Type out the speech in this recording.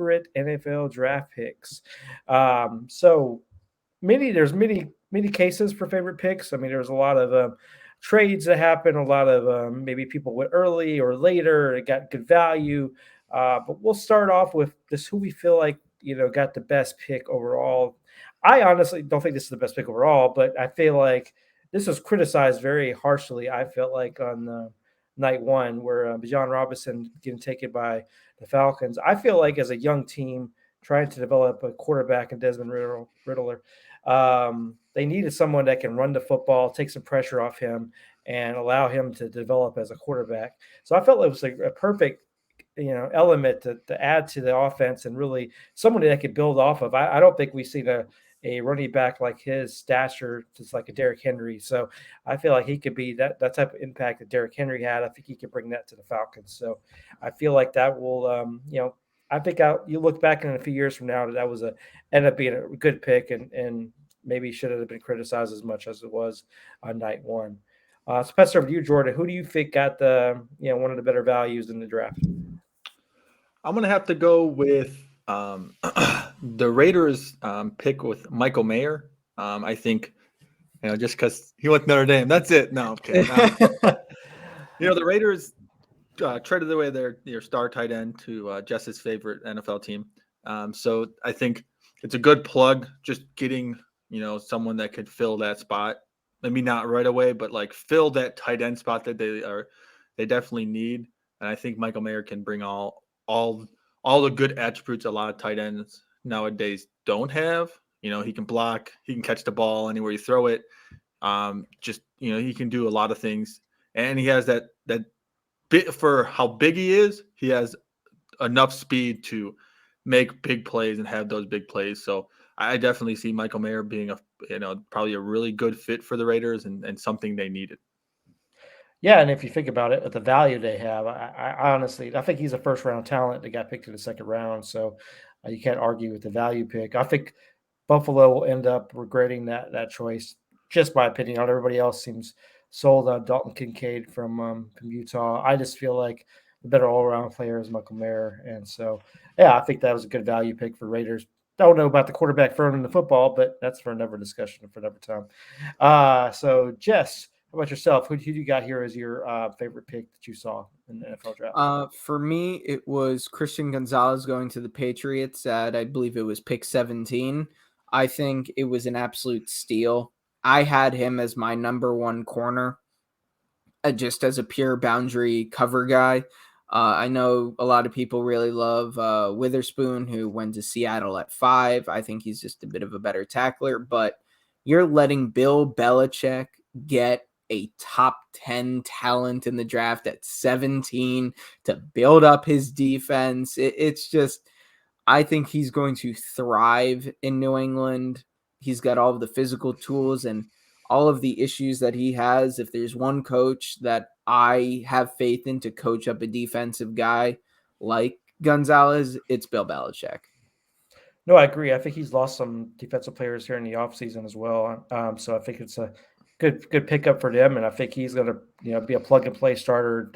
favorite NFL draft picks. So there's many cases for favorite picks. I mean, there's a lot of trades that happen, a lot of maybe people went early or later, it got good value. But we'll start off with this: who we feel like got the best pick overall. I honestly don't think this is the best pick overall, but I feel like this was criticized very harshly. I felt like on night one, where Bijan Robinson getting taken by the Falcons. I feel like as a young team trying to develop a quarterback in Desmond Riddler, they needed someone that can run the football, take some pressure off him, and allow him to develop as a quarterback. So I felt it was a perfect element to add to the offense and really somebody that could build off of. I don't think we've seen a running back like his stature, just like a Derrick Henry. So I feel like he could be that type of impact that Derrick Henry had. I think he could bring that to the Falcons. So I feel like that will, I think you look back in a few years from now that was ended up being a good pick and maybe should have been criticized as much as it was on night one. So pass it over to you, Jordan. Who do you think got the one of the better values in the draft? I'm gonna have to go with the Raiders pick with Michael Mayer. I think just because he went to Notre Dame. That's it. No, I'm kidding. The Raiders traded away their star tight end to Jess's favorite NFL team. So I think it's a good plug. Just getting someone that could fill that spot. Maybe not right away, but like fill that tight end spot that they definitely need. And I think Michael Mayer can bring all the good attributes a lot of tight ends nowadays don't have. He can block, he can catch the ball anywhere you throw it. He can do a lot of things, and he has that bit for how big he is. He has enough speed to make big plays and have those big plays. So I definitely see Michael Mayer being probably a really good fit for the Raiders and something they needed. Yeah, and if you think about it, the value they have, I honestly, I think he's a first round talent that got picked in the second round. So you can't argue with the value pick. I think Buffalo will end up regretting that choice. Just my opinion. On everybody else seems sold on Dalton Kincaid from Utah. I just feel like the better all around player is Michael Mayer, and so yeah, I think that was a good value pick for Raiders. Don't know about the quarterback throwing in the football, but that's for another discussion for another time. So Jess, how about yourself? Who do you got here as your favorite pick that you saw in the NFL draft? For me, it was Christian Gonzalez going to the Patriots at, I believe it was pick 17. I think it was an absolute steal. I had him as my number one corner, just as a pure boundary cover guy. I know a lot of people really love Witherspoon, who went to Seattle at 5. I think he's just a bit of a better tackler, but you're letting Bill Belichick get a top 10 talent in the draft at 17 to build up his defense. It's just, I think he's going to thrive in New England. He's got all of the physical tools and all of the issues that he has. If there's one coach that I have faith in to coach up a defensive guy like Gonzalez, it's Bill Belichick. No, I agree. I think he's lost some defensive players here in the offseason as well. So I think it's a good pickup for them, and I think he's going to be a plug and play starter